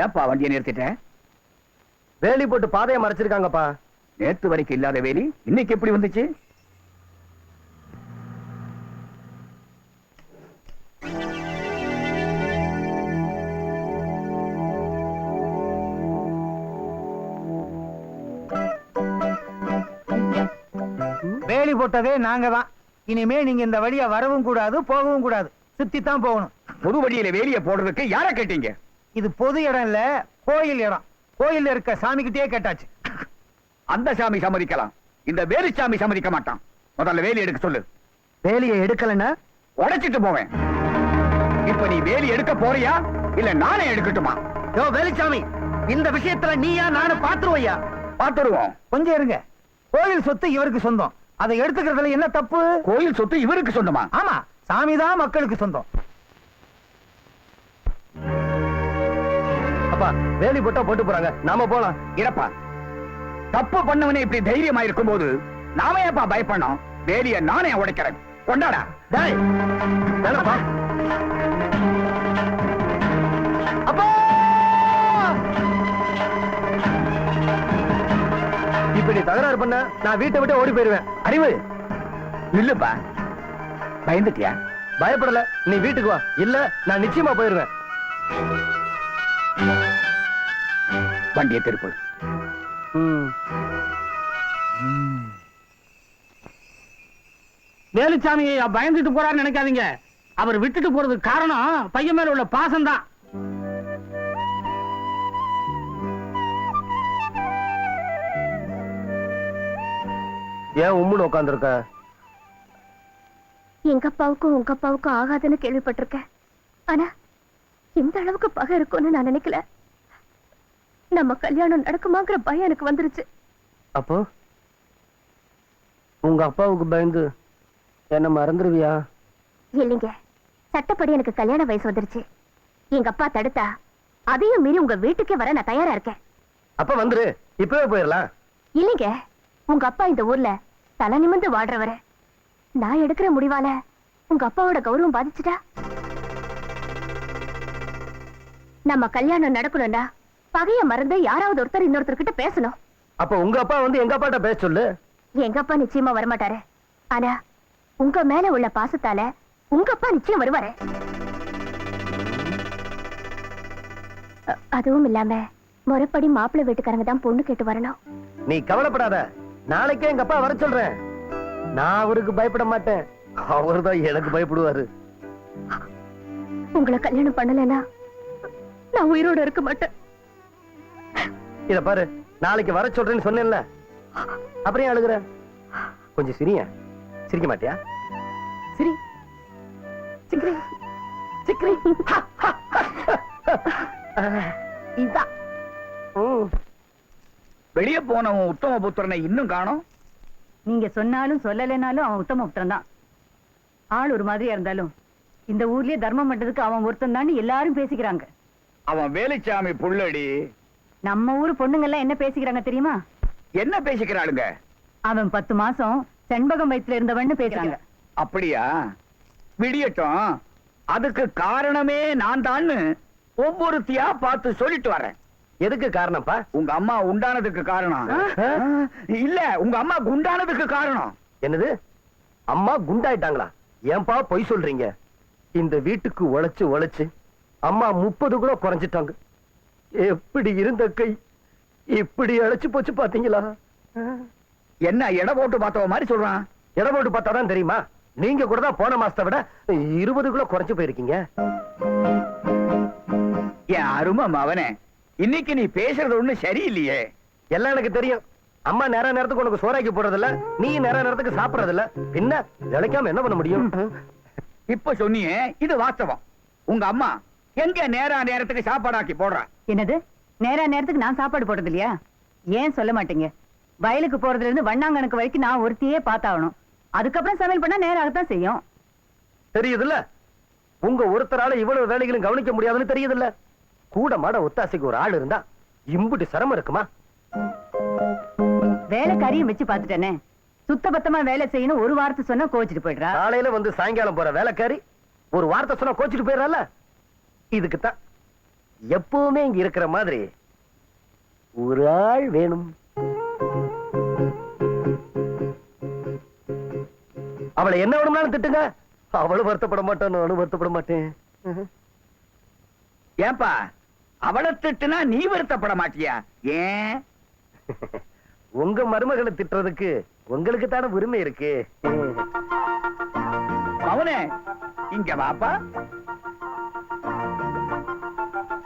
ஏப்பா வண்டியை நிறுத்திட்ட? வேலி போட்டு பாதையை மறைச்சிருக்காங்கப்பா. நேத்து வரைக்கும் இல்லாத வேலி இன்னைக்கு எப்படி வந்துச்சு? வேலி போட்டதே நாங்க தான். இனிமே நீங்க இந்த வழியா வரவும் கூடாது, போகவும் கூடாது. சுத்தித்தான் போகணும். பொது வழியில வேலிய போடுறதுக்கு யார கேட்டீங்க? இது பொது இடம் இல்ல, கோயில் இடம். கோயில்ல இருக்க சாமி கிட்டே கேட்டாச்சு. அந்த சாமி சம்மதிக்கலாம், இந்த வேலி சாமி சம்மதிக்க மாட்டான். முதல்ல வேலி எடுக்க சொல்லு. வேலியை எடுக்கலன்னா உடைச்சிட்டு போவேன். இப்ப நீ வேலி எடுக்க போறியா இல்ல நானே எடுக்கட்டுமா? யோ வேலுச்சாமி, இந்த விஷயத்துல நீயா நானும் பாத்துருவையா? பாத்துருவோம். கொஞ்சம் இருங்க. கோயில் சொத்து இவருக்கு சொந்தம், அதை எடுத்துக்கிறதுல என்ன தப்பு? கோயில் சொத்து இவருக்கு சொந்தமா? ஆமா, சாமிதான் மக்களுக்கு சொந்தம். அப்பா வேலி போட்டா போட்டு போறாங்க, நாம போலாம். இறப்பா, தப்பு பண்ணவனே இப்படி தைரியமா இருக்கும் போது நாம ஏப்பா பயப்படணும்? வேலிய நானே உடைக்கிறேன். கொண்டாடா. டேய் வேணப்பா. அப்பா இப்ப நீ தகராறு பண்ண நான் வீட்டை விட்டு ஓடி போயிருவேன். அறிவு நில்லுப்பா. பயந்துட்டியா? பயப்படல, நீ வீட்டுக்கு வா, இல்ல நான் நிச்சயமா போயிருவேன். வண்டியை திருப்பு. வேலுச்சாமி பயந்துட்டு போறான்னு நினைக்காதீங்க. அவர் விட்டுட்டு போறதுக்கு காரணம் பையன் மேல உள்ள பாசம் தான். ஏன் உம்முன்னு உட்கார்ந்திருக்க? எங்க அப்பாவுக்கும் உங்க அப்பாவுக்கும் ஆகாதுன்னு கேள்விப்பட்டிருக்கேன். ஆனா இந்த அளவுக்கு பகை இருக்கும்னு நான் நினைக்கல. நம்ம கல்யாணம் நடக்குமாங்கிற பயம் எனக்கு வந்துருச்சு. அப்போ உங்க அப்பாவுக்கு பயந்து என்ன மறந்துருவியா? இல்லைங்க, சட்டப்படி எனக்கு கல்யாண வயசு வந்துருச்சு. எங்க அப்பா தடுத்தா அதையும் மீறி உங்க வீட்டுக்கே வர நான் தயாரா இருக்கேன். அப்ப வந்துரு, இப்பவே போயிடலாம். இல்லைங்க, உங்க அப்பா இந்த ஊர்ல தலை நிமிர்ந்து வாழ்றவரு. நான் எடுக்கிற முடிவால உங்க அப்பாவோட கௌரவம் பாதிச்சுட்டா? நம்ம கல்யாணம் நடக்கணும்னா பகைய மறந்து யாராவது ஒருத்தர் இன்னொருத்தர்கிட்ட பேசணும். அப்ப உங்க அப்பா வந்து எங்க அப்பாட்ட பேச சொல்லு. எங்க அப்பா நிச்சயமா வரமாட்டாரு. ஆனா உங்க மேல உள்ள பாசத்தால உங்க அப்பா நிச்சயம் வருவாரு. அதுவும் இல்லாம முறைப்படி மாப்பிள்ளை வீட்டுக்காரங்க தான் பொண்ணு கேட்டு வரணும். நீ கவலைப்படாத, நாளைக்கே எங்க அப்பா வர சொல்றேன். நான் அவருக்கு பயப்பட மாட்டேன், அவர்தான் எனக்கு பயப்படுவாரு. உங்களை கல்யாணம் பண்ணலன்னா நான் உயிரோட இருக்க மாட்டேன். இத பாரு, நாளைக்கு வர சொல்றேன்னு சொன்னேன்ல, அப்புறம் ஏன் அழுகுற? கொஞ்சம் சிரியா. சிரிக்க மாட்டியா? சிரி சிரி சிரி. இதான் வெளியே போனவன் உத்தம புத்திரனை இன்னும் காணோம். நீங்க சொன்னாலும் சொல்லலைனாலும் அவன் உத்தம புத்திரன் தான். ஆள் ஒரு மாதிரியா இருந்தாலும் இந்த ஊர்லயே தர்மம் பண்றதுக்கு அவன் ஒருத்தன் தான் எல்லாரும் பேசிக்கிறாங்க. அவன் வேலுச்சாமி புள்ளடி. நம்ம ஊரு பொண்ணுங்க எல்லாம் என்ன பேசிக்கிறாங்க தெரியுமா? என்ன பேசிக்கிறாளுங்க? அவன் 10 மாசம் செண்பகம் வயித்துல இருந்தவன்னு பேசுறாங்க. அப்படியா? விடியட்டும், அதுக்கு காரணமே நான் தான் ஒவ்வொருத்தியா பார்த்து சொல்லிட்டு வரேன். எதுக்கு காரணம்ப்பா? உங்க அம்மா உண்டானதுக்கு காரணம் இல்ல, உங்க அம்மா குண்டானதுக்கு காரணம். என்னது? அம்மா குண்டாயிட்டாங்களா? ஏன்பா பொய் சொல்றீங்க? இந்த வீட்டுக்கு உழைச்சு உழைச்சு அம்மா 30 கூட குறைஞ்சிட்டாங்க. எப்படி இருந்த கை இப்படி அழைச்சு போச்சு பாத்தீங்களா? என்ன எடை போட்டு பார்த்தவ மாதிரி சொல்றான்? எடை போட்டு பார்த்தாதான் தெரியுமா? நீங்க கூட தான் போன மாசத்தை விட 20 கூட குறைஞ்சு போயிருக்கீங்க. என் அருமை மவனே, இன்னைக்கு நீ பேசுறது ஒண்ணு சரியில்லையே. எல்லாம் எனக்கு தெரியும். அம்மா நேர நேரத்துக்கு உனக்கு சோறாக்கி போடுறதில்ல, நீ நேர நேரத்துக்கு சாப்பிடறதில்ல, பின்ன நிலைக்காம என்ன பண்ண முடியும்? இப்ப சொன்னியே, இது வாஸ்தவம். உங்க அம்மா எங்க நேரா நேரத்துக்கு சாப்பாடாக்கி போடுறா? என்னது? நேரா நேரத்துக்கு நான் சாப்பாடு போடுறது இல்லையா? ஏன் சொல்ல மாட்டீங்க? வயலுக்கு போறதுல இருந்து வண்ணாங்கணக்கு வரைக்கும் நான் ஒருத்தியே பார்த்தாகணும். அதுக்கப்புறம் சமையல் பண்ணா நேராகத்தான் செய்யும். தெரியுதுல்ல, உங்க ஒருத்தரால இவ்வளவு வேலைகளும் கவனிக்க முடியாதுன்னு தெரியுதுல்ல. கூட மாட ஒத்தாசைக்கு ஒரு ஆள் இருந்தா இம்புட்டு சிரமம் இருக்குமா? வேலைக்காரியும் வச்சு பாத்துட்டேனே. சுத்த பத்தமா வேலை செய்யணும் ஒரு வார்த்தை சொன்னா கோச்சிட்டு போயிடுறா. காலையில வந்து சாயங்காலம் போற வேலைக்காரி ஒரு வார்த்தை சொன்னா கோச்சிட்டு போயிடறால. இதுக்குத்தான் எப்பவுமே இங்க இருக்கிற மாதிரி ஒரு ஆள் வேணும். அவளை என்ன வேணும்னாலும் திட்டுங்க, அவளும் வருத்தப்பட மாட்டான், நானும் வருத்தப்பட மாட்டேன். ஏன்பா அவளை திட்டுனா நீ வருத்தப்பட மாட்டியா? ஏன்? உங்க மருமகளை திட்டுறதுக்கு உங்களுக்கு தானே உரிமை இருக்கு. மவனே இங்க வாப்பா,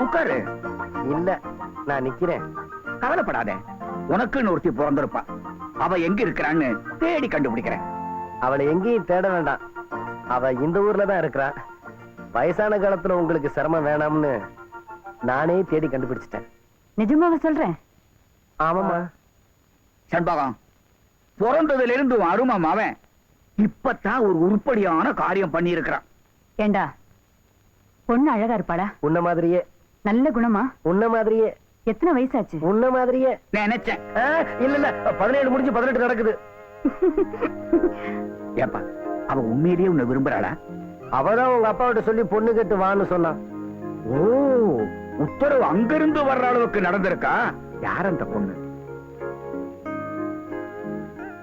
உட்காரு. இல்ல, நான் நிக்கிறேன். கவலைப்படாத, உனக்குன்னு ஒருத்தி பிறந்திருப்பா. அவ எங்க இருக்கிறான்னு தேடி கண்டுபிடிக்கிறேன். அவளை எங்கேயும் தேட வேண்டாம், அவ இந்த ஊர்ல தான் இருக்கிறா. வயசான காலத்துல உங்களுக்கு சிரமம் வேணாம்னு நானே தேடி கண்டுபிடிச்சிட்டேன். நிஜமாக சொல்றேன். ஆமாமா. சண்பகம், பிறந்ததுல இருந்து அருமை அவன் இப்பதான் ஒரு உருப்படியான காரியம் பண்ணி இருக்கிறான். ஏண்டா, பொண்ணு அழகா இருப்பாளா? உன்ன மாதிரியே. நல்ல குணமா? உன்ன மாதிரியே. எத்தனை வயசாச்சு? உன்ன மாதிரியே. நினைச்சேன். இல்ல இல்ல, 17 முடிஞ்சு 18 நடக்குது. ஏப்பா அவ உண்மையிலேயே உன்னை விரும்புறாளா? அவதான் உங்க அப்பாவிட்ட சொல்லி பொண்ணு கேட்டு வான்னு சொன்னான். ஓ, உத்தரவு அங்கிருந்து வர்ற அளவுக்கு நடந்திருக்கா? யார் அந்த பொண்ணு?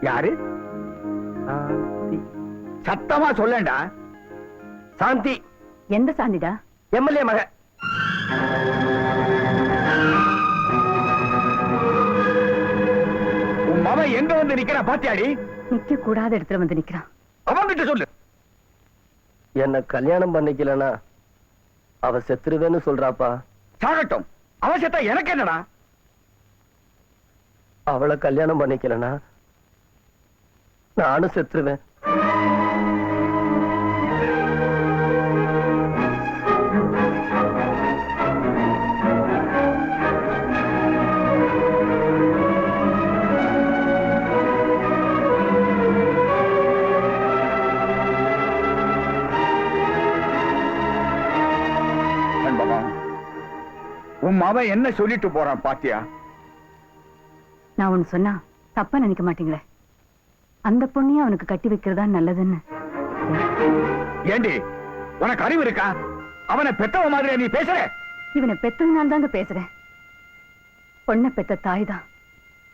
யாரு? சத்தமா சொல்லேன்டா. சாந்தி. எந்த சாந்திடா? எம்எல்ஏ மக. உன் மகன் எங்க வந்து நிக்கிற பாத்தியாடி? நிக்க கூடாத இடத்துல வந்து நிக்கிறான். அவன்கிட்ட சொல்லு. என்ன கல்யாணம் பண்ணிக்கலனா அவ செத்துருவேன்னு சொல்றாப்பா. சாகட்டும், அவசியத்தை எனக்கு என்னடா? அவளை கல்யாணம் பண்ணிக்கலனா நானும் செத்துருவேன். உன் மவன் என்ன சொல்லிட்டு போறான் பாத்தியா? நான் ஒண்ணு சொன்னா தப்பா நினைக்க மாட்டீங்களே? அந்த பொண்ணையும் அவனுக்கு கட்டி வைக்கிறதா நல்லதுன்னு. ஏண்டி, உனக்கு அறிவு இருக்கா? அவனை பெத்தவ மாதிரி நீ பேசுற? இவனை பெத்ததுனால தாங்க பேசுறேன். பொண்ணை பெத்த தாய் தான்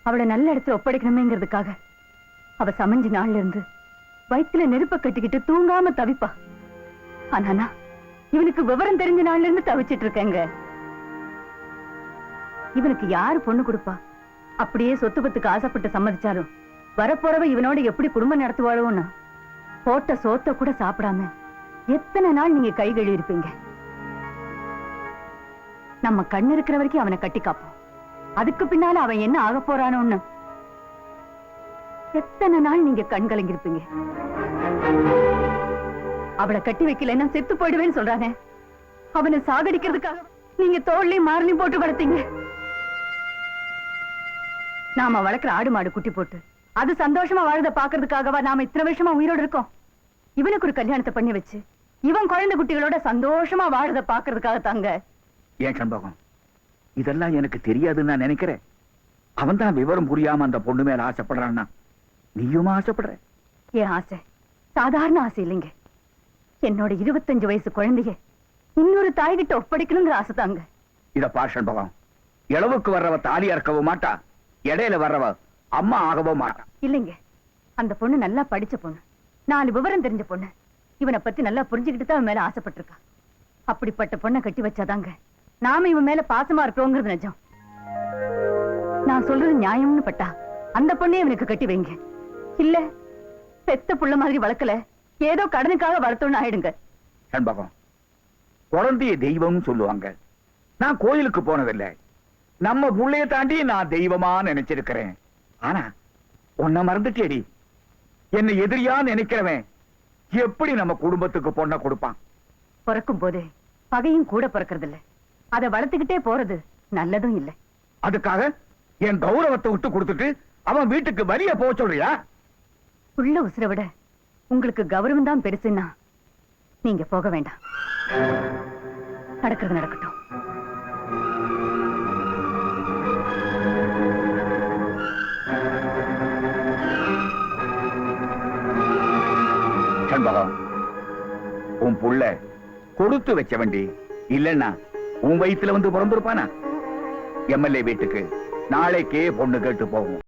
அவளை நல்ல இடத்துல ஒப்படைக்கணுமேங்கிறதுக்காக அவ சமைஞ்ச நாள்ல இருந்து வயித்துல நெருப்ப கட்டிக்கிட்டு தூங்காம தவிப்பா. ஆனா இவனுக்கு விவரம் தெரிஞ்ச நாள்ல இருந்து தவிச்சிட்டு இருக்கேங்க. இவனுக்கு யாரு பொண்ணு கொடுப்பா? அப்படியே சொத்து பத்துக்கு ஆசைப்பட்டு சம்மதிச்சாலும் வரப்போறவ இவனோட எப்படி குடும்பம் நடத்துவாளோன்னு போட்ட சோத்த கூட சாப்பிடாம எத்தனை நாள் நீங்க கை கழுவி இருப்பீங்க? நம்ம கண்ணு இருக்கிற வரைக்கும் அவனை கட்டி காப்போம். அதுக்கு பின்னால அவன் என்ன ஆக போறானோன்னு எத்தனை நாள் நீங்க கண் கலங்கிருப்பீங்க? அவளை கட்டி வைக்கலன்னா செத்து போயிடுவேன்னு சொல்றானே, அவனை சாகடிக்கிறதுக்காக நீங்க தோல்லையும் மாறலையும் போட்டு வளர்த்தீங்க. நாம வளர்க்கிற ஆடு மாடு குட்டி போட்டு அது சந்தோஷமா வாழ்றத பாக்குறதுக்காகவா நாம இத்தனை வருஷமா உயிரோடு இருக்கோம்? இவனுக்கு ஒரு கல்யாணத்தை பண்ணி வச்சு இவன் குழந்தை குட்டிகளோட சந்தோஷமா வாழ்றத பாக்குறதுக்காக தாங்க. ஏன் சண்பகம், இதெல்லாம் எனக்கு தெரியாதுன்னு நான் நினைக்கிறேன். அவன் தான் விவரம் புரியாம அந்த பொண்ணு மேல ஆசைப்படுறான்னா நீயும் ஆசைப்படுற? என் ஆசை சாதாரண ஆசை இல்லைங்க. என்னோட 25 வயசு குழந்தைய இன்னொரு தாய்கிட்ட ஒப்படைக்கணுங்கிற ஆசை தாங்க. இத பார் சண்பகம், இளவுக்கு வர்றவ தாலி அறுக்கவும் மாட்டா, இடையில வர்றவ அம்மா ஆகவும் மாட்டா. இல்லைங்க, அந்த பொண்ணு நல்லா படிச்ச பொண்ணு, 4 விவரம் தெரிஞ்ச பொண்ணு. இவனை பத்தி நல்லா புரிஞ்சுக்கிட்டு தான் அவன் மேல ஆசைப்பட்டிருக்கா. அப்படிப்பட்ட பொண்ணை கட்டி வச்சாதாங்க நாம இவன் மேல பாசமா இருக்கிறோங்கிறது நிஜம். நான் சொல்றது நியாயம்னு பட்டா அந்த பொண்ணே இவனுக்கு கட்டி வைங்க. இல்ல பெத்த புள்ள மாதிரி வளர்க்கல, ஏதோ கடனுக்காக வளர்த்தோன்னு ஆயிடுங்க. சண்பகம், குழந்தைய தெய்வம்னு சொல்லுவாங்க. நான் கோயிலுக்கு போனதில்லை, நம்ம புள்ளைய தாண்டி நான் தெய்வமா நினைச்சிருக்கிறேன். ஆனா உன்னை மறந்துட்டேடி. என்ன எதிரியா நினைக்கிறவன் எப்படி நம்ம குடும்பத்துக்கு பொண்ணை கொடுப்பான்? பிறக்கும் போதே பகையும் கூட பிறக்கிறது இல்ல, அதை வளர்த்துக்கிட்டே போறது நல்லதும் இல்ல. அதுக்காக என் கௌரவத்தை விட்டு கொடுத்துட்டு அவன் வீட்டுக்கு வலிய போக சொல்றியா? உள்ள உசுரை விட உங்களுக்கு கௌரவம் தான் பெருசுன்னா நீங்க போக வேண்டாம். நடக்கிறது நடக்கட்டும். சண்பகம், உன் புள்ள கொடுத்து வச்ச வண்டி இல்லன்னா உன் வயித்துல வந்து பிறந்திருப்பானா? எம்எல்ஏ வீட்டுக்கு நாளைக்கே பொண்ணு கேட்டு போகும்.